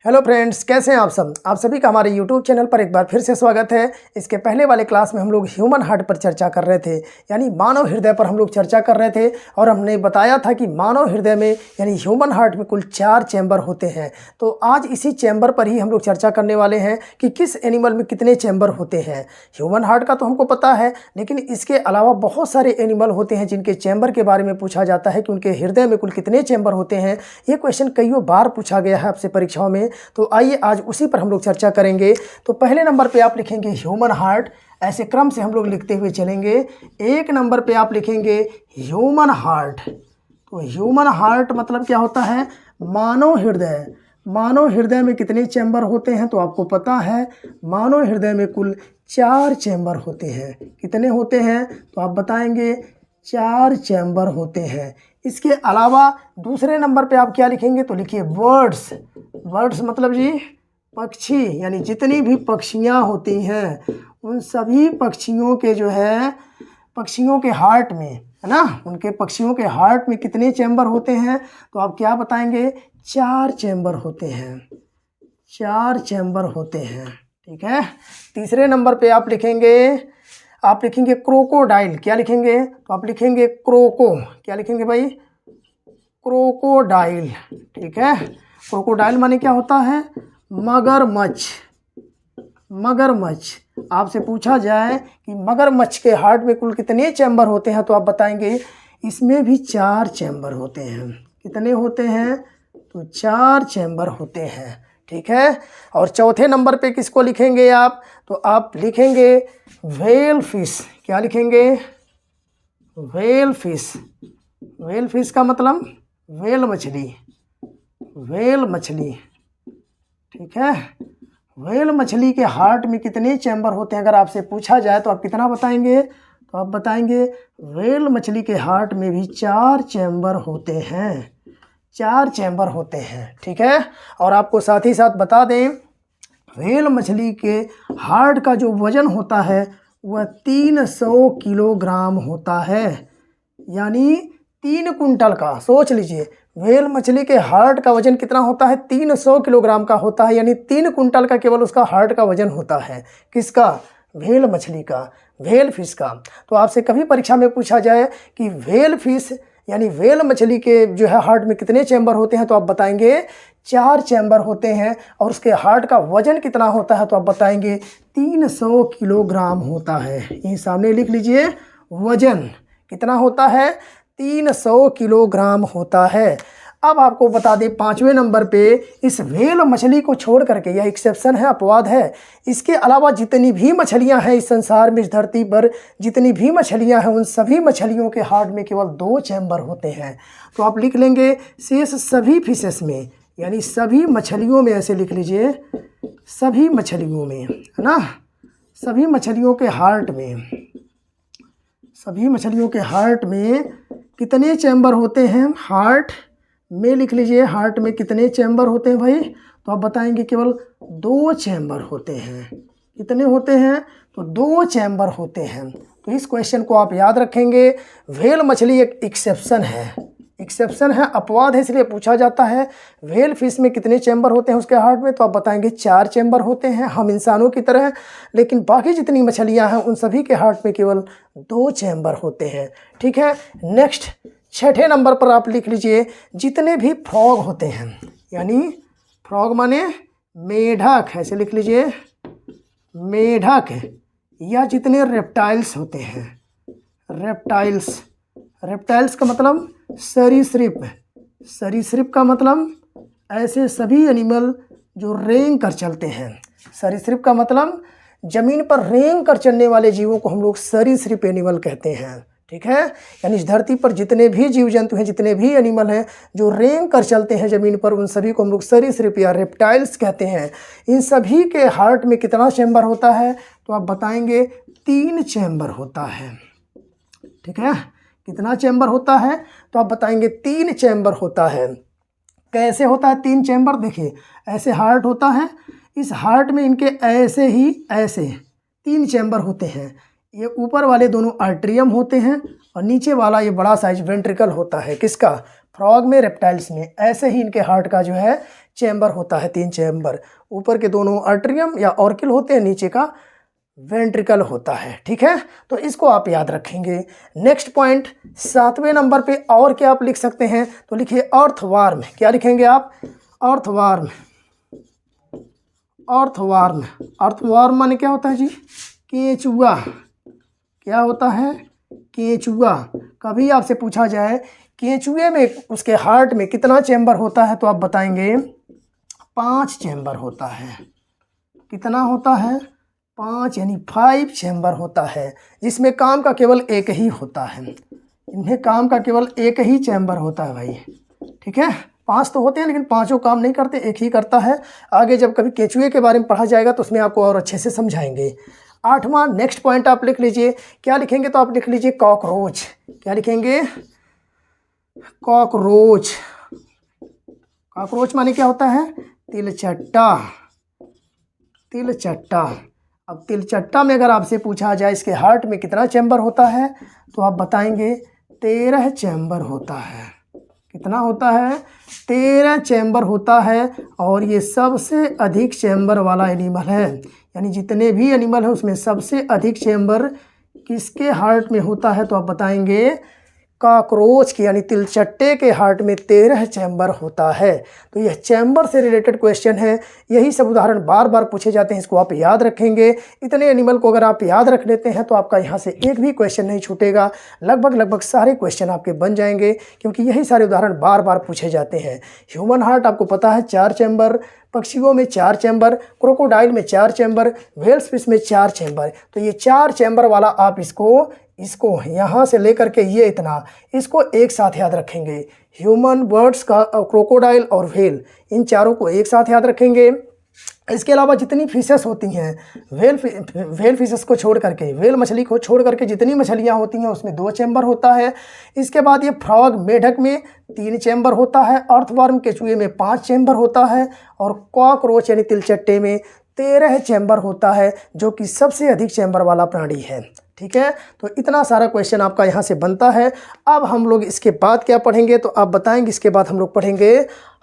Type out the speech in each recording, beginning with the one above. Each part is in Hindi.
हेलो फ्रेंड्स, कैसे हैं आप सब। आप सभी का हमारे यूट्यूब चैनल पर एक बार फिर से स्वागत है। इसके पहले वाले क्लास में हम लोग ह्यूमन हार्ट पर चर्चा कर रहे थे, यानी मानव हृदय पर हम लोग चर्चा कर रहे थे। और हमने बताया था कि मानव हृदय में यानी ह्यूमन हार्ट में कुल 4 चैम्बर होते हैं। तो आज इसी चैम्बर पर ही हम लोग चर्चा करने वाले हैं कि किस एनिमल में कितने चैम्बर होते हैं। ह्यूमन हार्ट का तो हमको पता है, लेकिन इसके अलावा बहुत सारे एनिमल होते हैं जिनके चैम्बर के बारे में पूछा जाता है कि उनके हृदय में कुल कितने चैम्बर होते हैं। ये क्वेश्चन कईयों बार पूछा गया है आपसे परीक्षाओं में। तो आइए आज उसी पर हम लोग चर्चा करेंगे। तो पहले नंबर पे आप लिखेंगे ह्यूमन हार्ट, ऐसे क्रम से हम लोग लिखते हुए चलेंगे। एक नंबर पे आप लिखेंगे ह्यूमन हार्ट। तो ह्यूमन हार्ट मतलब क्या होता है? मानव हृदय। मानव हृदय में कितने चैम्बर होते हैं? तो आपको पता है मानव हृदय में कुल 4 चैम्बर होते हैं। कितने होते हैं? तो आप बताएंगे 4 चैम्बर होते हैं। इसके अलावा दूसरे नंबर पे आप क्या लिखेंगे? तो लिखिए बर्ड्स। बर्ड्स मतलब जी पक्षी, यानी जितनी भी पक्षियाँ होती हैं उन सभी पक्षियों के जो है पक्षियों के हार्ट में, है ना, उनके पक्षियों के हार्ट में कितने चैम्बर होते हैं? तो आप क्या बताएंगे? 4 चैम्बर होते हैं। 4 चैम्बर होते हैं, ठीक है। तीसरे नंबर पे आप लिखेंगे क्रोकोडाइल। क्या लिखेंगे? तो आप लिखेंगे क्रोको। क्या लिखेंगे भाई? क्रोकोडाइल, ठीक है। क्रोकोडाइल माने क्या होता है? मगरमच्छ। मगरमच्छ। आपसे पूछा जाए कि मगरमच्छ के हार्ट में कुल कितने चैम्बर होते हैं, तो आप बताएंगे इसमें भी 4 चैम्बर होते हैं। कितने होते हैं? तो 4 चैम्बर होते हैं, ठीक है। और चौथे नंबर पे किसको लिखेंगे आप? तो आप लिखेंगे व्हेल फिश। क्या लिखेंगे? Whale fish. व्हेल फिश का मतलब व्हेल मछली। व्हेल मछली, ठीक है। व्हेल मछली के हार्ट में कितने चैम्बर होते हैं अगर आपसे पूछा जाए तो आप कितना बताएंगे? तो आप बताएंगे व्हेल मछली के हार्ट में भी 4 चैम्बर होते हैं। 4 चैम्बर होते हैं, ठीक है। और आपको साथ ही साथ बता दें, व्हेल मछली के हार्ट का जो वजन होता है वह 300 किलोग्राम होता है, यानी 3 कुंटल का। सोच लीजिए, व्हेल मछली के हार्ट का वजन कितना होता है? 300 किलोग्राम का होता है, यानी 3 कुंटल का केवल उसका हार्ट का वजन होता है। किसका? व्हेल मछली का, व्हेल फिश का। तो आपसे कभी परीक्षा में पूछा जाए कि व्हेल फिश यानी व्हेल मछली के जो है हार्ट में कितने चैम्बर होते हैं, तो आप बताएंगे 4 चैम्बर होते हैं। और उसके हार्ट का वजन कितना होता है? तो आप बताएंगे 300 किलोग्राम होता है। यहीं सामने लिख लीजिए, वजन कितना होता है? 300 किलोग्राम होता है। अब आपको बता दें 5वें नंबर पे, इस व्हेल मछली को छोड़ करके, यह एक्सेप्शन है, अपवाद है, इसके अलावा जितनी भी मछलियां हैं इस संसार में, इस धरती पर जितनी भी मछलियां हैं, उन सभी मछलियों के हार्ट में केवल 2 चैम्बर होते हैं। तो आप लिख लेंगे शेष सभी फिशेस में, यानी सभी मछलियों में, ऐसे लिख लीजिए सभी मछलियों में, है ना। सभी मछलियों के हार्ट में, सभी मछलियों के हार्ट में कितने चैम्बर होते हैं? हार्ट में लिख लीजिए, हार्ट में कितने चैम्बर होते हैं भाई? तो आप बताएंगे केवल 2 चैम्बर होते हैं। कितने होते हैं? तो 2 चैम्बर होते हैं। तो इस क्वेश्चन को आप याद रखेंगे। व्हेल मछली एक एक्सेप्शन है, एक्सेप्शन है, अपवाद है, इसलिए पूछा जाता है व्हेल फिश में कितने चैम्बर होते हैं उसके हार्ट में। तो आप बताएंगे 4 चैम्बर होते हैं, हम इंसानों की तरह। लेकिन बाकी जितनी मछलियां हैं उन सभी के हार्ट में केवल 2 चैम्बर होते हैं, ठीक है। नेक्स्ट 6ठे नंबर पर आप लिख लीजिए जितने भी फ्रॉग होते हैं, यानी फ्रॉग माने मेढक, ऐसे लिख लीजिए मेढक, या जितने रेप्टाइल्स होते हैं, रेप्टाइल्स। रेप्टाइल्स का मतलब सरीसृप। सरीसृप का मतलब ऐसे सभी एनिमल जो रेंग कर चलते हैं। सरीसृप का मतलब जमीन पर रेंग कर चलने वाले जीवों को हम लोग सरीसृप एनिमल कहते हैं, ठीक है। यानी इस धरती पर जितने भी जीव जंतु हैं, जितने भी एनिमल हैं जो रेंग कर चलते हैं ज़मीन पर, उन सभी को हम लोग सरीसृप या रेप्टाइल्स कहते हैं। इन सभी के हार्ट में कितना चैम्बर होता है? तो आप बताएंगे 3 चैम्बर होता है, ठीक है। कितना चैम्बर होता है? तो आप बताएंगे 3 चैम्बर होता है। कैसे होता है 3 चैम्बर? देखिए, ऐसे हार्ट होता है, इस हार्ट में इनके ऐसे 3 चैम्बर होते हैं। ये ऊपर वाले दोनों आर्ट्रियम होते हैं और नीचे वाला ये बड़ा साइज वेंट्रिकल होता है। किसका? फ्रॉग में, रेप्टाइल्स में। ऐसे ही इनके हार्ट का जो है चैम्बर होता है, 3 चैम्बर। ऊपर के दोनों आर्टरियम या ऑर्किल होते हैं, नीचे का वेंट्रिकल होता है। ठीक है, तो इसको आप याद रखेंगे। नेक्स्ट पॉइंट 7वें नंबर पे और क्या आप लिख सकते हैं, तो लिखिए अर्थवार्म। क्या लिखेंगे आप? अर्थवार्म। अर्थवार्म, अर्थवार्म माने क्या होता है जी? केंचुआ। क्या होता है? केंचुआ। कभी आपसे पूछा जाए केंचुए में उसके हार्ट में कितना चैम्बर होता है, तो आप बताएंगे 5 चैम्बर होता है। कितना होता है? 5 यानी 5 चैम्बर होता है, जिसमें काम का केवल एक ही होता है। इनमें काम का केवल एक ही चैम्बर होता है भाई। ठीक है, 5 तो होते हैं लेकिन पांचों काम नहीं करते, एक ही करता है। आगे जब कभी केंचुए के बारे में पढ़ा जाएगा तो उसमें आपको और अच्छे से समझाएंगे। 8वां नेक्स्ट पॉइंट आप लिख लीजिए। क्या लिखेंगे? तो आप लिख लीजिए कॉकरोच। क्या लिखेंगे? कॉकरोच। कॉकरोच माने क्या होता है? तिलचट्टा। तिलचट्टा। अब तिलचट्टा में अगर आपसे पूछा जाए इसके हार्ट में कितना चैम्बर होता है, तो आप बताएंगे 13 चैम्बर होता है। कितना होता है? 13 चैम्बर होता है। और ये सबसे अधिक चैम्बर वाला एनिमल है, यानी जितने भी एनिमल है उसमें सबसे अधिक चैम्बर किसके हार्ट में होता है, तो आप बताएंगे कॉकरोच के, यानी तिलचट्टे के हार्ट में 13 चैम्बर होता है। तो यह चैम्बर से रिलेटेड क्वेश्चन है। यही सब उदाहरण बार बार पूछे जाते हैं, इसको आप याद रखेंगे। इतने एनिमल को अगर आप याद रख लेते हैं तो आपका यहाँ से एक भी क्वेश्चन नहीं छूटेगा। लगभग सारे क्वेश्चन आपके बन जाएंगे, क्योंकि यही सारे उदाहरण बार बार पूछे जाते हैं। ह्यूमन हार्ट आपको पता है 4 चैम्बर, पक्षियों में 4 चैम्बर, क्रोकोडाइल में 4 चैम्बर, व्हेल्स फिश में 4 चैम्बर। तो ये 4 चैम्बर वाला आप इसको यहाँ से लेकर के ये इतना, इसको एक साथ याद रखेंगे। ह्यूमन, बर्ड्स का, क्रोकोडाइल और व्हेल, इन चारों को एक साथ याद रखेंगे। इसके अलावा जितनी फिशेस होती हैं, व्हेल फिशेस को छोड़ करके, व्हेल मछली को छोड़ करके जितनी मछलियाँ होती हैं उसमें 2 चैम्बर होता है। इसके बाद ये फ्रॉग, मेढक में 3 चैम्बर होता है। अर्थवर्म, केचुए में 5 चैम्बर होता है। और कॉकरोच यानी तिलचट्टे में 13 चैम्बर होता है, जो कि सबसे अधिक चैम्बर वाला प्राणी है। ठीक है, तो इतना सारा क्वेश्चन आपका यहाँ से बनता है। अब हम लोग इसके बाद क्या पढ़ेंगे, तो आप बताएंगे। इसके बाद हम लोग पढ़ेंगे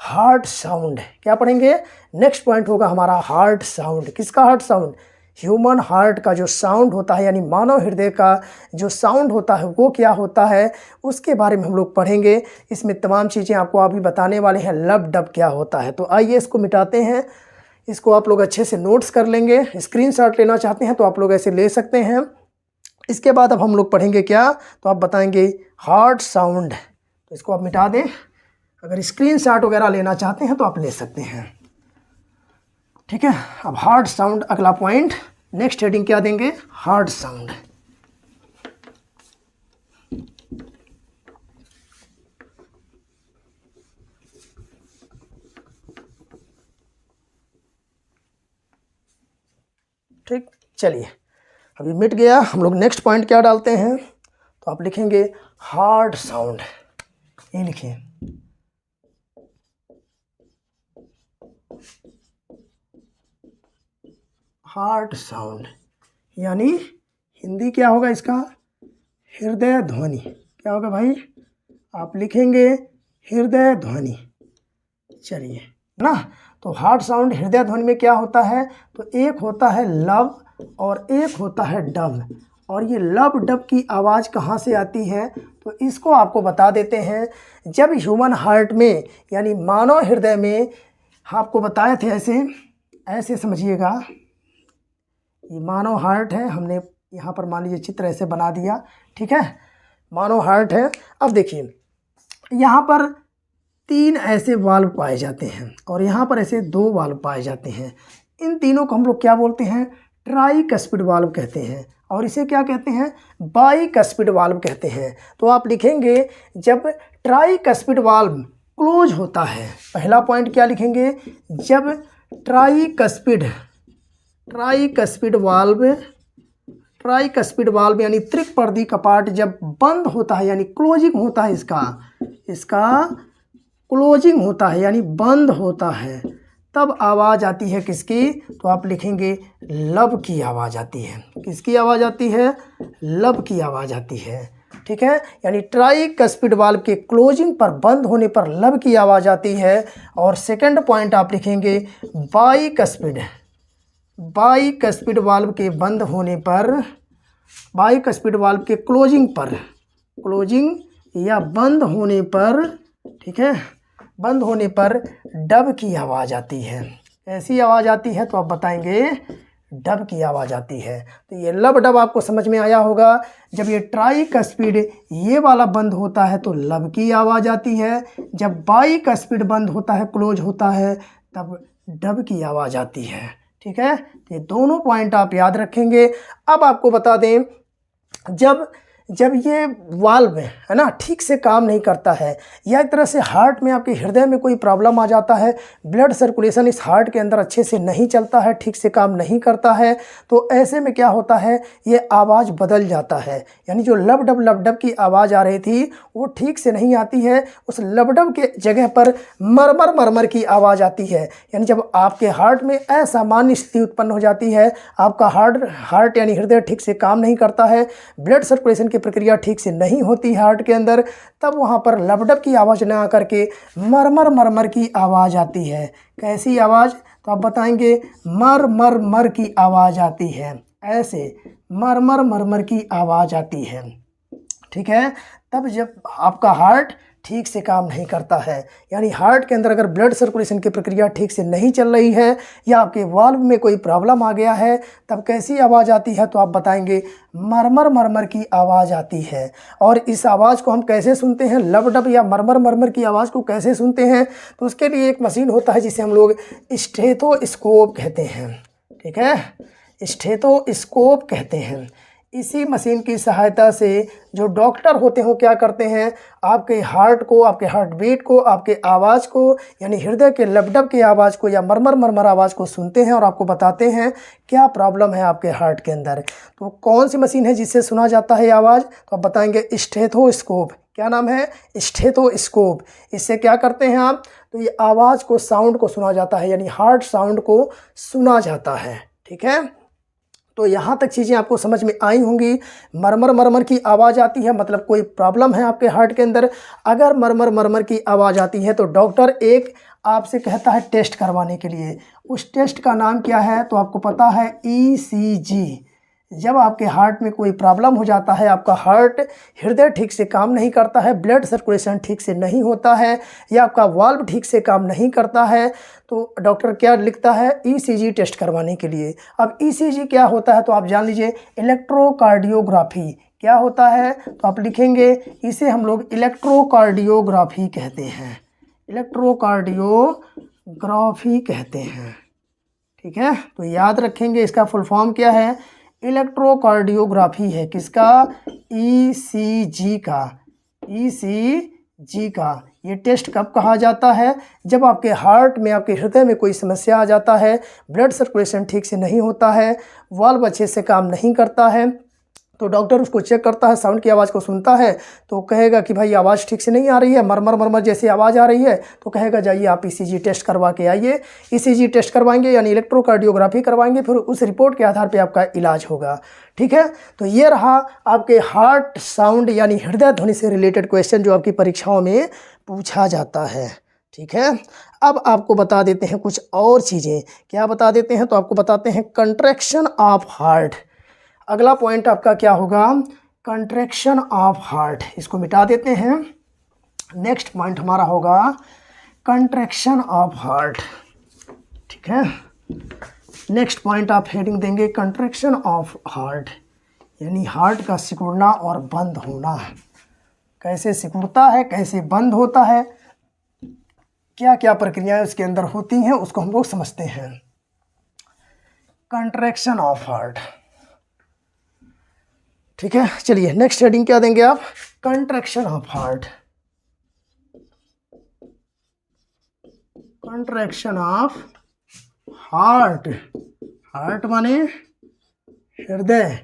हार्ट साउंड। क्या पढ़ेंगे? नेक्स्ट पॉइंट होगा हमारा हार्ट साउंड। किसका हार्ट साउंड? ह्यूमन हार्ट का जो साउंड होता है, यानी मानव हृदय का जो साउंड होता है वो क्या होता है, उसके बारे में हम लोग पढ़ेंगे। इसमें तमाम चीज़ें आपको अभी बताने वाले हैं। लब डब क्या होता है, तो आइए इसको मिटाते हैं। इसको आप लोग अच्छे से नोट्स कर लेंगे। स्क्रीनशॉट लेना चाहते हैं तो आप लोग ऐसे ले सकते हैं। इसके बाद अब हम लोग पढ़ेंगे क्या, तो आप बताएंगे हार्ट साउंड। तो इसको आप मिटा दें। अगर स्क्रीनशॉट वगैरह लेना चाहते हैं तो आप ले सकते हैं। ठीक है, अब हार्ट साउंड अगला पॉइंट। नेक्स्ट हेडिंग क्या देंगे? Heart sound. ठीक, चलिए अभी मिट गया। हम लोग नेक्स्ट पॉइंट क्या डालते हैं, तो आप लिखेंगे हार्ट साउंड। ये लिखिए, हार्ट साउंड, यानी हिंदी क्या होगा इसका? हृदय ध्वनि। क्या होगा भाई? आप लिखेंगे हृदय ध्वनि। चलिए ना, तो हार्ट साउंड हृदय ध्वनि में क्या होता है, तो एक होता है लब और एक होता है डब। और ये लब डब की आवाज़ कहाँ से आती है, तो इसको आपको बता देते हैं। जब ह्यूमन हार्ट में, यानी मानव हृदय में, आपको बताए थे ऐसे समझिएगा। ये मानव हार्ट है, हमने यहाँ पर मान लीजिए चित्र ऐसे बना दिया। ठीक है, मानव हार्ट है। अब देखिए यहाँ पर 3 ऐसे वाल्व पाए जाते हैं और यहाँ पर ऐसे 2 वाल्व पाए जाते हैं। इन तीनों को हम लोग क्या बोलते हैं? ट्राइकस्पिड वाल्व कहते हैं। और इसे क्या कहते हैं? बाइकस्पिड वाल्व कहते हैं। तो आप लिखेंगे जब ट्राइकस्पिड वाल्व क्लोज होता है, पहला पॉइंट क्या लिखेंगे? जब ट्राइकस्पिड वाल्व यानी त्रिपर्दी कपाट जब बंद होता है, यानी क्लोजिंग होता है, इसका क्लोजिंग होता है यानी बंद होता है, तब आवाज़ आती है किसकी? तो आप लिखेंगे लब की आवाज़ आती है। किसकी आवाज़ आती है? लब की आवाज़ आती है। ठीक है, यानी ट्राइकस्पिड वाल्व के क्लोजिंग पर बंद होने पर लब की आवाज़ आती है। और सेकंड पॉइंट आप लिखेंगे बाइकस्पिड वाल्व के बंद होने पर, बाइकस्पिड वाल्व के क्लोजिंग या बंद होने पर, ठीक है, बंद होने पर डब की आवाज़ आती है। ऐसी आवाज़ आती है तो आप बताएंगे डब की आवाज़ आती है। तो ये लब डब आपको समझ में आया होगा। जब ये ट्राइकस्पिड ये वाला बंद होता है तो लब की आवाज़ आती है, जब बाइकस्पिड बंद होता है, क्लोज होता है, तब डब की आवाज़ आती है। ठीक है, ये दोनों पॉइंट आप याद रखेंगे। अब आपको बता दें, जब ये वाल्व है ना ठीक से काम नहीं करता है, या एक तरह से हार्ट में, आपके हृदय में कोई प्रॉब्लम आ जाता है, ब्लड सर्कुलेशन इस हार्ट के अंदर अच्छे से नहीं चलता है, ठीक से काम नहीं करता है, तो ऐसे में क्या होता है, ये आवाज़ बदल जाता है। यानी जो लब डब की आवाज़ आ रही थी वो ठीक से नहीं आती है, उस लबडब के जगह पर मरमर की आवाज़ आती है। यानी जब आपके हार्ट में असामान्य स्थिति उत्पन्न हो जाती है, आपका हार्ट यानी हृदय ठीक से काम नहीं करता है, ब्लड सर्कुलेशन की प्रक्रिया ठीक से नहीं होती हार्ट के अंदर, तब वहाँ पर लबडब की आवाज़ ना आकर के मरमर की आवाज़ आती है। कैसी आवाज़? तो आप बताएंगे मर की आवाज़ आती है। ऐसे मरमर की आवाज़ आती है। ठीक है, तब जब आपका हार्ट ठीक से काम नहीं करता है, यानी हार्ट के अंदर अगर ब्लड सर्कुलेशन की प्रक्रिया ठीक से नहीं चल रही है, या आपके वाल्व में कोई प्रॉब्लम आ गया है, तब कैसी आवाज़ आती है? तो आप बताएंगे मरमर की आवाज़ आती है। और इस आवाज़ को हम कैसे सुनते हैं, लब डब या मरमर की आवाज़ को कैसे सुनते हैं? तो उसके लिए एक मशीन होता है जिसे हम लोग स्टेथोस्कोप कहते हैं। ठीक है, स्टेथोस्कोप कहते हैं। इसी मशीन की सहायता से जो डॉक्टर होते हैं क्या करते हैं, आपके हार्ट को, आपके हार्ट बीट को, आपके आवाज़ को, यानी हृदय के लबडब की आवाज़ को या मरमर आवाज़ को सुनते हैं और आपको बताते हैं क्या प्रॉब्लम है आपके हार्ट के अंदर। तो कौन सी मशीन है जिससे सुना जाता है आवाज़? तो आप बताएंगे स्टेथोस्कोप। क्या नाम है? स्टेथोस्कोप। इससे क्या करते हैं आप? तो ये आवाज़ को, साउंड को सुना जाता है, यानी हार्ट साउंड को सुना जाता है। ठीक है, तो यहाँ तक चीज़ें आपको समझ में आई होंगी। मरमर की आवाज़ आती है, मतलब कोई प्रॉब्लम है आपके हार्ट के अंदर। अगर मरमर की आवाज़ आती है तो डॉक्टर एक आपसे कहता है टेस्ट करवाने के लिए। उस टेस्ट का नाम क्या है? तो आपको पता है ECG। जब आपके हार्ट में कोई प्रॉब्लम हो जाता है, आपका हार्ट, हृदय ठीक से काम नहीं करता है, ब्लड सर्कुलेशन ठीक से नहीं होता है, या आपका वाल्व ठीक से काम नहीं करता है, तो डॉक्टर क्या लिखता है? ECG टेस्ट करवाने के लिए। अब ECG क्या होता है? तो आप जान लीजिए, इलेक्ट्रोकार्डियोग्राफी। क्या होता है? तो आप लिखेंगे, इसे हम लोग इलेक्ट्रोकार्डियोग्राफी कहते हैं। इलेक्ट्रोकार्डियोग्राफी कहते हैं। ठीक है, तो याद रखेंगे, इसका फुल फॉर्म क्या है? इलेक्ट्रोकार्डियोग्राफी है। किसका? ECG का। ECG का ये टेस्ट कब कहा जाता है? जब आपके हार्ट में, आपके हृदय में कोई समस्या आ जाता है, ब्लड सर्कुलेशन ठीक से नहीं होता है, वाल्व अच्छे से काम नहीं करता है, तो डॉक्टर उसको चेक करता है, साउंड की आवाज़ को सुनता है, तो कहेगा कि भाई आवाज़ ठीक से नहीं आ रही है, मरमर जैसी आवाज़ आ रही है, तो कहेगा जाइए आप ECG टेस्ट करवा के आइए। ECG टेस्ट करवाएंगे यानी इलेक्ट्रोकार्डियोग्राफी करवाएंगे, फिर उस रिपोर्ट के आधार पर आपका इलाज होगा। ठीक है, तो ये रहा आपके हार्ट साउंड यानी हृदय ध्वनि से रिलेटेड क्वेश्चन जो आपकी परीक्षाओं में पूछा जाता है। ठीक है, अब आपको बता देते हैं कुछ और चीज़ें। क्या बता देते हैं? तो आपको बताते हैं कंट्रैक्शन ऑफ हार्ट। अगला पॉइंट आपका क्या होगा? Contraction of heart. इसको मिटा देते हैं। नेक्स्ट पॉइंट हमारा होगा कंट्रैक्शन ऑफ हार्ट। ठीक है, नेक्स्ट पॉइंट आप हेडिंग देंगे कंट्रैक्शन ऑफ हार्ट, यानी हार्ट का सिकुड़ना और बंद होना। कैसे सिकुड़ता है, कैसे बंद होता है, क्या क्या प्रक्रियाएं उसके अंदर होती हैं, उसको हम लोग समझते हैं। Contraction of heart. ठीक है, चलिए नेक्स्ट हेडिंग क्या देंगे आप? Contraction of heart. Contraction of heart. Heart माने हृदय,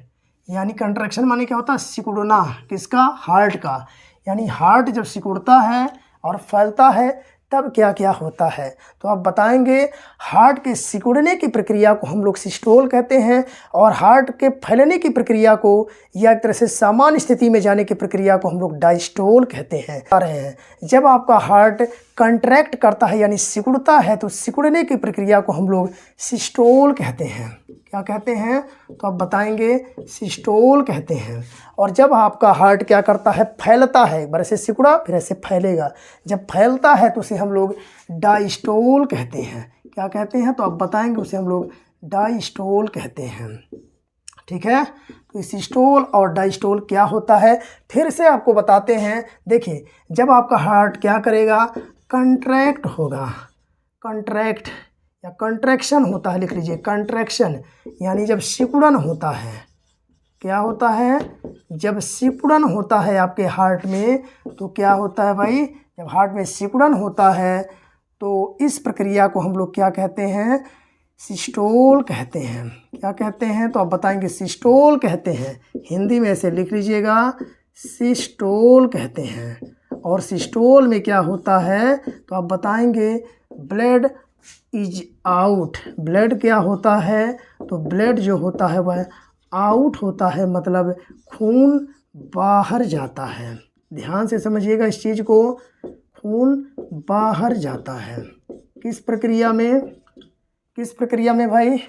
यानी कंट्रैक्शन माने क्या होता है? सिकुड़ना। किसका? हार्ट का। यानी हार्ट जब सिकुड़ता है और फैलता है तब क्या क्या होता है। तो आप बताएंगे हार्ट के सिकुड़ने की प्रक्रिया को हम लोग सिस्टोल कहते हैं, और हार्ट के फैलने की प्रक्रिया को या एक तरह से सामान्य स्थिति में जाने की प्रक्रिया को हम लोग डायस्टोल कहते हैं। आ रहे हैं जब आपका हार्ट कंट्रैक्ट करता है यानी सिकुड़ता है तो सिकुड़ने की प्रक्रिया को हम लोग सिस्टोल कहते हैं। क्या कहते हैं? तो आप बताएंगे सिस्टोल कहते हैं। और जब आपका हार्ट क्या करता है, फैलता है, एक बार ऐसे सिकुड़ा फिर ऐसे फैलेगा, जब फैलता है तो उसे हम लोग डायस्टोल कहते हैं। क्या कहते हैं? तो आप बताएंगे उसे हम लोग डायस्टोल कहते हैं। ठीक है, तो सिस्टोल और डायस्टोल क्या होता है फिर से आपको बताते हैं। देखिए, जब आपका हार्ट क्या करेगा, कंट्रैक्ट होगा, कंट्रैक्ट या कंट्रैक्शन होता है, लिख लीजिए कंट्रैक्शन, यानी जब सिकुड़न होता है। क्या होता है? जब सिकुड़न होता है आपके हार्ट में तो क्या होता है भाई, जब हार्ट में सिकुड़न होता है तो इस प्रक्रिया को हम लोग क्या कहते हैं, सिस्टोल कहते हैं। क्या कहते हैं? तो आप बताएंगे सिस्टोल कहते हैं। हिंदी में ऐसे लिख लीजिएगा, सिस्टोल कहते हैं। और सिस्टोल में क्या होता है तो आप बताएंगे ब्लड इज आउट। ब्लड क्या होता है? तो ब्लड जो होता है वह आउट होता है, मतलब खून बाहर जाता है। ध्यान से समझिएगा इस चीज़ को, खून बाहर जाता है। किस प्रक्रिया में? किस प्रक्रिया में भाई?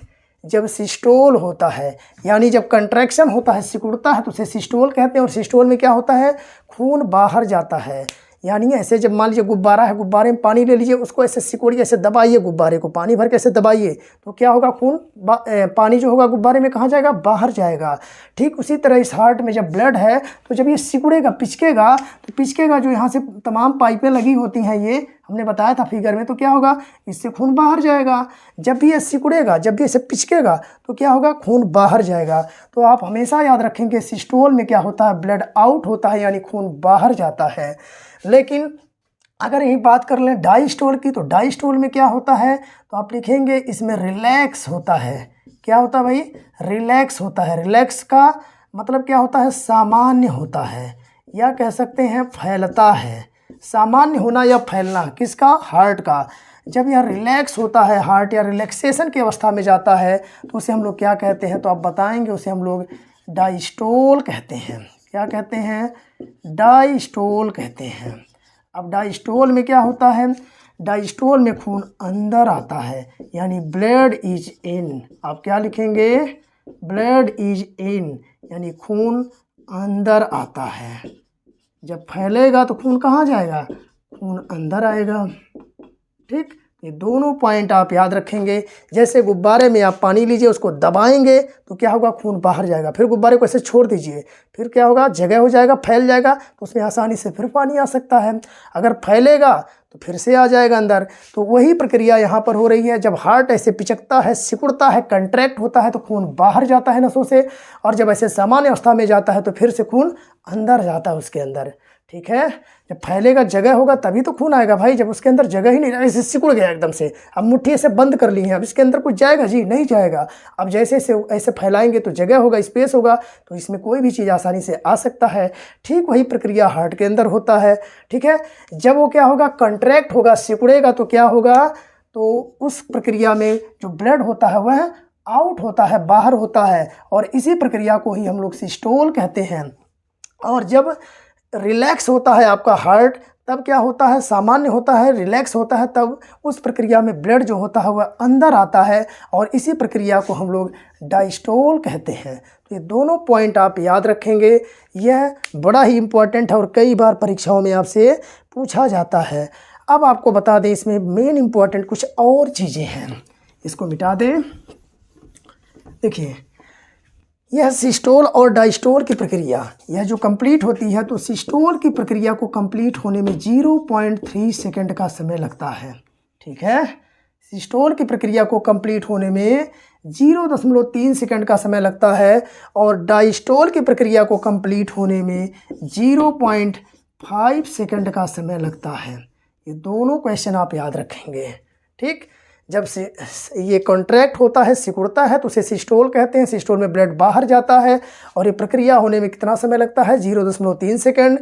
जब सिस्टोल होता है, यानी जब कंट्रैक्शन होता है, सिकुड़ता है तो उसे सिस्टोल कहते हैं। और सिस्टोल में क्या होता है, खून बाहर जाता है। यानी ऐसे जब मान लीजिए गुब्बारा है, गुब्बारे में पानी ले लीजिए, उसको ऐसे सिकोड़िए, ऐसे दबाइए, गुब्बारे को पानी भर के ऐसे दबाइए तो क्या होगा, खून पानी जो होगा गुब्बारे में कहाँ जाएगा, बाहर जाएगा। ठीक उसी तरह इस हार्ट में जब ब्लड है तो जब ये सिकुड़ेगा, पिचकेगा, तो पिचकेगा जो यहाँ से तमाम पाइपें लगी होती हैं, ये हमने बताया था फिगर में, तो क्या होगा, इससे खून बाहर जाएगा। जब भी ये सिकुड़ेगा, जब भी इसे पिचकेगा तो क्या होगा, खून बाहर जाएगा। तो आप हमेशा याद रखेंगे सिस्टोल में क्या होता है, ब्लड आउट होता है यानी खून बाहर जाता है। लेकिन अगर यही बात कर लें डायस्टोल की, तो डायस्टोल में क्या होता है तो आप लिखेंगे इसमें रिलैक्स होता है। क्या होता है भाई? रिलैक्स होता है। रिलैक्स का मतलब क्या होता है, सामान्य होता है, या कह सकते हैं फैलता है। सामान्य होना या फैलना किसका, हार्ट का। जब यह रिलैक्स होता है हार्ट, या रिलैक्सेशन की अवस्था में जाता है तो उसे हम लोग क्या कहते हैं, तो आप बताएंगे उसे हम लोग डायस्टोल कहते हैं। क्या कहते हैं? डायस्टोल कहते हैं। अब डायस्टोल में क्या होता है, डायस्टोल में खून अंदर आता है, यानी ब्लड इज इन। आप क्या लिखेंगे, ब्लड इज इन, यानी खून अंदर आता है। जब फैलेगा तो खून कहाँ जाएगा, खून अंदर आएगा। ठीक, ये दोनों पॉइंट आप याद रखेंगे। जैसे गुब्बारे में आप पानी लीजिए, उसको दबाएंगे तो क्या होगा, खून बाहर जाएगा। फिर गुब्बारे को ऐसे छोड़ दीजिए, फिर क्या होगा, जगह हो जाएगा, फैल जाएगा, तो उसमें आसानी से फिर पानी आ सकता है। अगर फैलेगा तो फिर से आ जाएगा अंदर। तो वही प्रक्रिया यहाँ पर हो रही है। जब हार्ट ऐसे पिचकता है, सिकुड़ता है, कंट्रैक्ट होता है तो खून बाहर जाता है नसों से, और जब ऐसे सामान्य अवस्था में जाता है तो फिर से खून अंदर जाता है उसके अंदर। ठीक है, जब फैलेगा, जगह होगा तभी तो खून आएगा भाई। जब उसके अंदर जगह ही नहीं, ऐसे सिकुड़ गया एकदम से, अब मुट्ठी ऐसे बंद कर ली है, अब इसके अंदर कुछ जाएगा जी, नहीं जाएगा। अब जैसे ऐसे फैलाएंगे तो जगह होगा, स्पेस होगा, तो इसमें कोई भी चीज़ आसानी से आ सकता है। ठीक वही प्रक्रिया हार्ट के अंदर होता है। ठीक है, जब वो क्या होगा, कंट्रैक्ट होगा, सिकुड़ेगा तो क्या होगा, तो उस प्रक्रिया में जो ब्लड होता है वह आउट होता है, बाहर होता है, और इसी प्रक्रिया को ही हम लोग सिस्टोल कहते हैं। और जब रिलैक्स होता है आपका हार्ट तब क्या होता है, सामान्य होता है, रिलैक्स होता है, तब उस प्रक्रिया में ब्लड जो होता है वह अंदर आता है, और इसी प्रक्रिया को हम लोग डायस्टोल कहते हैं। तो ये दोनों पॉइंट आप याद रखेंगे, यह बड़ा ही इम्पोर्टेंट है और कई बार परीक्षाओं में आपसे पूछा जाता है। अब आपको बता दें इसमें मेन इम्पॉर्टेंट कुछ और चीज़ें हैं, इसको मिटा दें। देखिए, यह सिस्टोल और डायस्टोल की प्रक्रिया यह जो कंप्लीट होती है, तो सिस्टोल की प्रक्रिया को कंप्लीट होने में 0.3 सेकंड का समय लगता है। ठीक है, सिस्टोल की प्रक्रिया को कंप्लीट होने में 0.3 सेकंड का समय लगता है, और डायस्टोल की प्रक्रिया को कंप्लीट होने में 0.5 सेकंड का समय लगता है। ये दोनों क्वेश्चन आप याद रखेंगे। ठीक, जब से ये कॉन्ट्रैक्ट होता है, सिकुड़ता है, तो उसे सिस्टोल कहते हैं। सिस्टोल में ब्लड बाहर जाता है और ये प्रक्रिया होने में कितना समय लगता है? 0.3 सेकंड।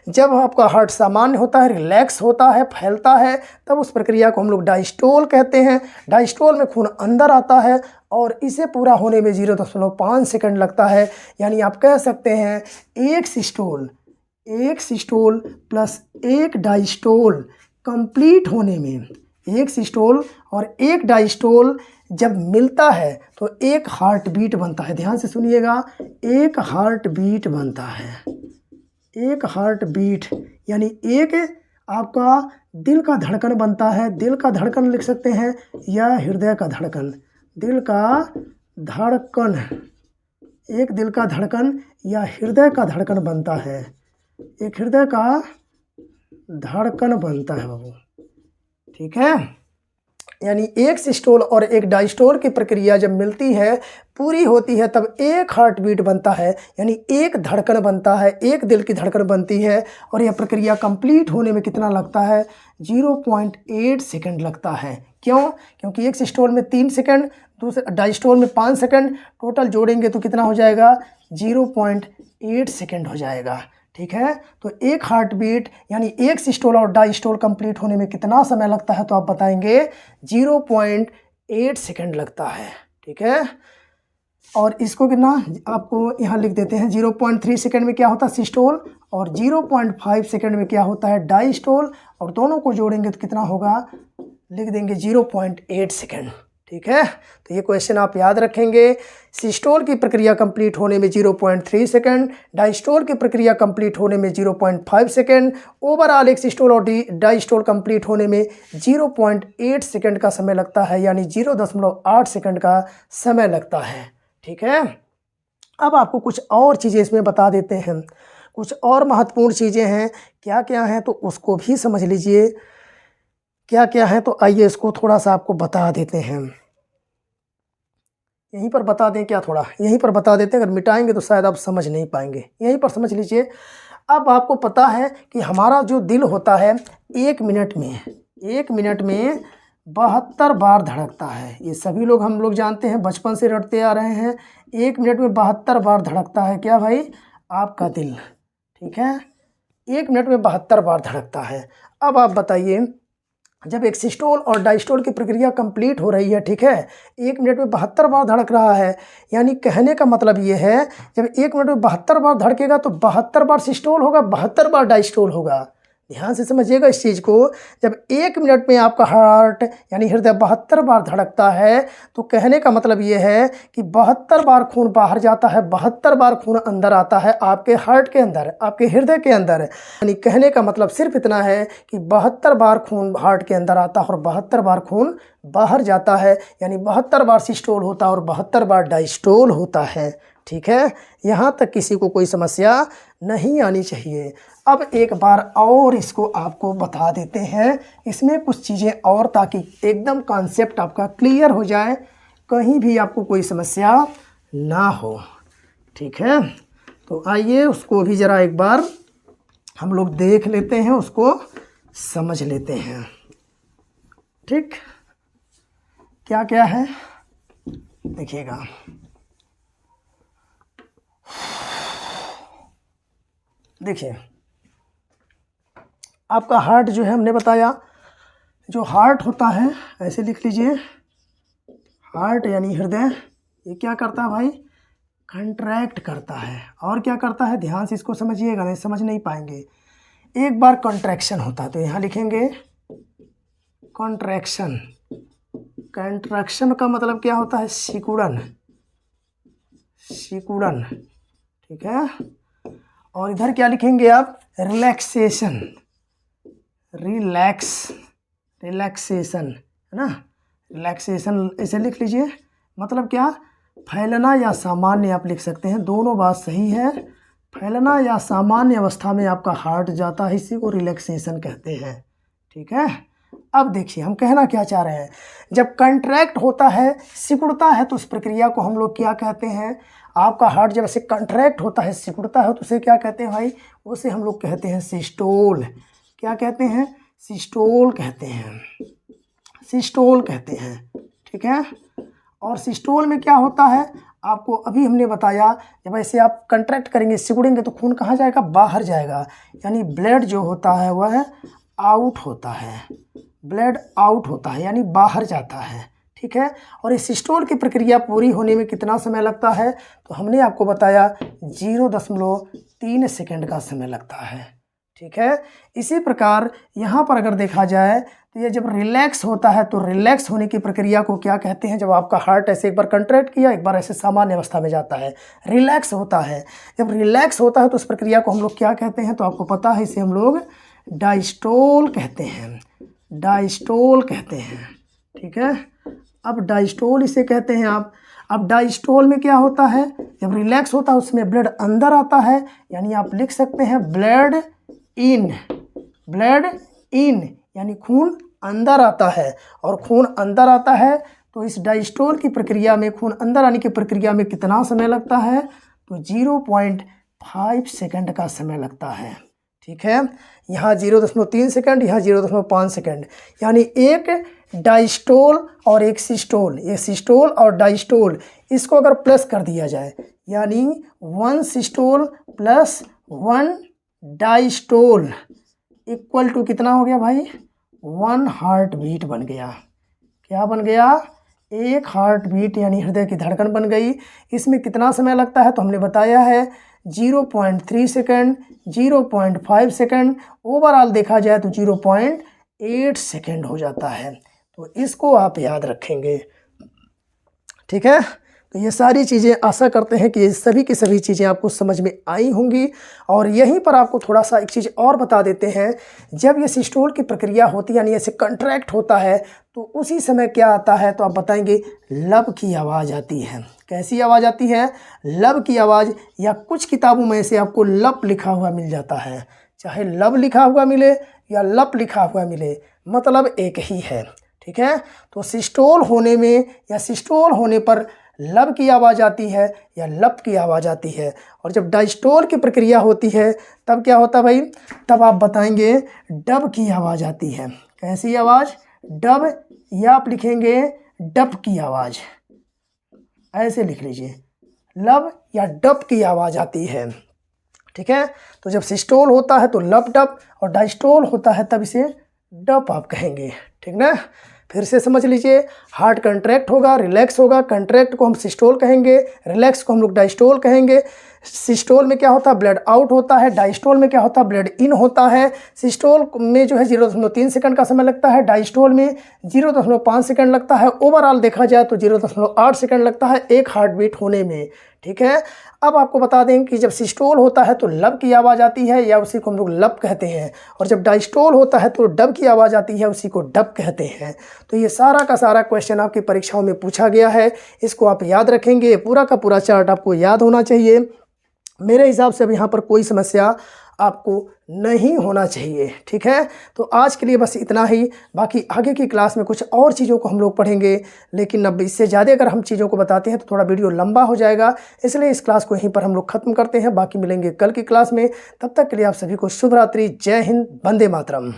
जब आपका हार्ट सामान्य होता है, रिलैक्स होता है, फैलता है, तब उस प्रक्रिया को हम लोग डायस्टोल कहते हैं। डायस्टोल में खून अंदर आता है और इसे पूरा होने में 0.5 सेकंड लगता है। यानी आप कह सकते हैं एक सिस्टोल प्लस एक डायस्टोल कंप्लीट होने में, एक सिस्टोल और एक डायस्टोल जब मिलता है तो एक हार्ट बीट बनता है। ध्यान से सुनिएगा, एक हार्ट बीट बनता है। एक हार्ट बीट यानी एक आपका दिल का धड़कन बनता है। दिल का धड़कन लिख सकते हैं या हृदय का धड़कन। दिल का धड़कन, एक दिल का धड़कन या हृदय का धड़कन बनता है। एक हृदय का धड़कन बनता है बाबू, ठीक है। यानी एक सिस्टोल और एक डायस्टोल की प्रक्रिया जब मिलती है, पूरी होती है, तब एक हार्ट बीट बनता है, यानी एक धड़कन बनता है, एक दिल की धड़कन बनती है। और यह प्रक्रिया कंप्लीट होने में कितना लगता है? 0.8 सेकंड लगता है। क्यों? क्योंकि एक सिस्टोल में 3 सेकंड, दूसरे डायस्टोल में 5 सेकंड, टोटल जोड़ेंगे तो कितना हो जाएगा? 0.8 सेकंड हो जाएगा, ठीक है। तो एक हार्ट बीट यानी एक सिस्टोल और डायस्टोल कंप्लीट होने में कितना समय लगता है? तो आप बताएंगे 0.8 सेकंड लगता है, ठीक है। और इसको कितना आपको यहाँ लिख देते हैं, 0.3 सेकंड में क्या होता है? सिस्टोल, और 0.5 सेकंड में क्या होता है? डायस्टोल, और दोनों को जोड़ेंगे तो कितना होगा? लिख देंगे 0.8 सेकंड, ठीक है। तो ये क्वेश्चन आप याद रखेंगे। सिस्टोल की प्रक्रिया कंप्लीट होने में 0.3 सेकंड, डायस्टोल की प्रक्रिया कंप्लीट होने में 0.5 सेकंड, ओवरऑल एक सिस्टोल और डायस्टोल कंप्लीट होने में 0.8 सेकंड का समय लगता है, यानी 0.8 सेकंड का समय लगता है, ठीक है। अब आपको कुछ और चीज़ें इसमें बता देते हैं, कुछ और महत्वपूर्ण चीज़ें हैं। क्या क्या हैं तो उसको भी समझ लीजिए, क्या क्या है तो आइए इसको थोड़ा सा आपको बता देते हैं। यहीं पर बता दें क्या? थोड़ा यहीं पर बता देते हैं, अगर मिटाएंगे तो शायद आप समझ नहीं पाएंगे। यहीं पर समझ लीजिए। अब आपको पता है कि हमारा जो दिल होता है एक मिनट में 72 बार धड़कता है। ये सभी लोग हम लोग जानते हैं, बचपन से रटते आ रहे हैं। 1 मिनट में 72 बार धड़कता है क्या भाई? आपका दिल, ठीक है। 1 मिनट में 72 बार धड़कता है। अब आप बताइए, जब एक सिस्टोल और डायस्टोल की प्रक्रिया कंप्लीट हो रही है, ठीक है, 1 मिनट में 72 बार धड़क रहा है, यानी कहने का मतलब ये है, जब 1 मिनट में 72 बार धड़केगा तो 72 बार सिस्टोल होगा, 72 बार डायस्टोल होगा। ध्यान से समझिएगा इस चीज़ को। जब 1 मिनट में आपका हार्ट यानी हृदय 72 बार धड़कता है, तो कहने का मतलब ये है कि 72 बार खून बाहर जाता है, 72 बार खून अंदर आता है आपके हार्ट के अंदर, आपके हृदय के अंदर। यानी कहने का मतलब सिर्फ इतना है कि 72 बार खून हार्ट के अंदर आता है और 72 बार खून बाहर जाता है, यानी 72 बार सिस्टोल होता है और 72 बार डायस्टोल होता है, ठीक है। यहाँ तक किसी को कोई समस्या नहीं आनी चाहिए। अब एक बार और इसको आपको बता देते हैं, इसमें कुछ चीज़ें और, ताकि एकदम कॉन्सेप्ट आपका क्लियर हो जाए, कहीं भी आपको कोई समस्या ना हो, ठीक है। तो आइए उसको भी ज़रा एक बार हम लोग देख लेते हैं, उसको समझ लेते हैं, ठीक। क्या क्या है देखिएगा। देखिए, आपका हार्ट जो है, हमने बताया जो हार्ट होता है, ऐसे लिख लीजिए, हार्ट यानी हृदय, ये क्या करता है भाई? कंट्रैक्ट करता है। और क्या करता है? ध्यान से इसको समझिएगा, नहीं समझ नहीं पाएंगे। एक बार कंट्रैक्शन होता है तो यहाँ लिखेंगे कंट्रैक्शन। कंट्रैक्शन का मतलब क्या होता है? सिकुड़न, सिकुड़न, ठीक है। और इधर क्या लिखेंगे आप? रिलैक्सेशन, रिलैक्सेशन, है ना। रिलैक्सेशन ऐसे लिख लीजिए। मतलब क्या? फैलना या सामान्य आप लिख सकते हैं, दोनों बात सही है। फैलना या सामान्य अवस्था में आपका हार्ट जाता है, इसी को रिलैक्सेशन कहते हैं, ठीक है। अब देखिए हम कहना क्या चाह रहे हैं। जब कंट्रैक्ट होता है, सिकुड़ता है, तो उस प्रक्रिया को हम लोग क्या कहते हैं? आपका हार्ट जब ऐसे कंट्रैक्ट होता है, सिकुड़ता है, तो उसे क्या कहते हैं भाई? उसे हम लोग कहते हैं सिस्टोल। क्या कहते हैं? सिस्टोल कहते हैं, सिस्टोल कहते हैं, ठीक है। और सिस्टोल में क्या होता है आपको अभी हमने बताया, जब ऐसे आप कंट्रैक्ट करेंगे, सिकुड़ेंगे तो खून कहाँ जाएगा, बाहर जाएगा, यानी ब्लड जो होता है वह आउट होता है, ब्लड आउट होता है यानी बाहर जाता है, ठीक है। और इस सिस्टोल की प्रक्रिया पूरी होने में कितना समय लगता है, तो हमने आपको बताया 0.3 सेकंड का समय लगता है, ठीक है। इसी प्रकार यहाँ पर अगर देखा जाए तो ये जब रिलैक्स होता है तो रिलैक्स होने की प्रक्रिया को क्या कहते हैं, जब आपका हार्ट ऐसे एक बार कंट्रैक्ट किया, एक बार ऐसे सामान्य अवस्था में जाता है, रिलैक्स होता है। जब रिलैक्स होता है तो उस प्रक्रिया को हम लोग क्या कहते हैं, तो आपको पता है इसे हम लोग डायस्टोल कहते हैं, डायस्टोल कहते हैं, ठीक है। अब डायस्टोल इसे कहते हैं आप। अब डायस्टोल में क्या होता है, जब रिलैक्स होता है उसमें ब्लड अंदर आता है, यानी आप लिख सकते हैं ब्लड इन, ब्लड इन यानी खून अंदर आता है। और खून अंदर आता है तो इस डायस्टोल की प्रक्रिया में, खून अंदर आने की प्रक्रिया में कितना समय लगता है, तो 0.5 सेकंड का समय लगता है, ठीक है। यहाँ 0.3 सेकंड, यहाँ 0.5 सेकंड, यानी एक डायस्टोल और एक सिस्टोल, ये सिस्टोल और डायस्टोल, इसको अगर प्लस कर दिया जाए, यानी 1 systole plus 1 diastole equal to कितना हो गया भाई, 1 हार्ट बीट बन गया। क्या बन गया, एक हार्ट बीट यानी हृदय की धड़कन बन गई। इसमें कितना समय लगता है, तो हमने बताया है 0.3 सेकंड, 0.5 सेकंड, ओवरऑल देखा जाए तो 0.8 सेकंड हो जाता है। तो इसको आप याद रखेंगे, ठीक है। तो ये सारी चीज़ें आशा करते हैं कि ये सभी की सभी चीज़ें आपको समझ में आई होंगी। और यहीं पर आपको थोड़ा सा एक चीज़ और बता देते हैं, जब ये सिस्टोल की प्रक्रिया होती है यानी ऐसे कंट्रैक्ट होता है तो उसी समय क्या आता है, तो आप बताएंगे लब की आवाज़ आती है। कैसी आवाज़ आती है, लब की आवाज़, या कुछ किताबों में से आपको लब लिखा हुआ मिल जाता है, चाहे लब लिखा हुआ मिले या लप लिखा हुआ मिले, मतलब एक ही है, ठीक है। तो सिस्टोल होने में या सिस्टोल होने पर लब की आवाज़ आती है या लप की आवाज़ आती है। और जब डायस्टोल की प्रक्रिया होती है तब क्या होता है भाई, तब आप बताएंगे डब की आवाज़ आती है। कैसी आवाज़, डब, या आप लिखेंगे डब की आवाज़, ऐसे लिख लीजिए, लब या डब की आवाज़ आती है, ठीक है। तो जब सिस्टोल होता है तो लब डब, और डायस्टोल होता है तब इसे डब आप कहेंगे, ठीक ना। फिर से समझ लीजिए, हार्ट कंट्रैक्ट होगा, रिलैक्स होगा, कंट्रैक्ट को हम सिस्टोल कहेंगे, रिलैक्स को हम लोग डायस्टोल कहेंगे। सिस्टोल में क्या होता है, ब्लड आउट होता है, डायस्टोल में क्या होता है, ब्लड इन होता है। सिस्टोल में जो है 0.3 सेकंड का समय लगता है, डायस्टोल में 0.5 सेकंड लगता है, ओवरऑल देखा जाए तो 0.8 सेकंड लगता है एक हार्ट बीट होने में, ठीक है। अब आपको बता दें कि जब सिस्टोल होता है तो लब की आवाज़ आती है, या उसी को हम लोग लब कहते हैं, और जब डायस्टोल होता है तो डब की आवाज़ आती है, उसी को डब कहते हैं। तो ये सारा का सारा क्वेश्चन आपकी परीक्षाओं में पूछा गया है, इसको आप याद रखेंगे, पूरा का पूरा चार्ट आपको याद होना चाहिए। मेरे हिसाब से अब यहाँ पर कोई समस्या आपको नहीं होना चाहिए, ठीक है। तो आज के लिए बस इतना ही, बाकी आगे की क्लास में कुछ और चीज़ों को हम लोग पढ़ेंगे, लेकिन अब इससे ज़्यादा अगर हम चीज़ों को बताते हैं तो थोड़ा वीडियो लंबा हो जाएगा, इसलिए इस क्लास को यहीं पर हम लोग ख़त्म करते हैं। बाकी मिलेंगे कल की क्लास में, तब तक के लिए आप सभी को शुभ रात्रि, जय हिंद, वंदे मातरम।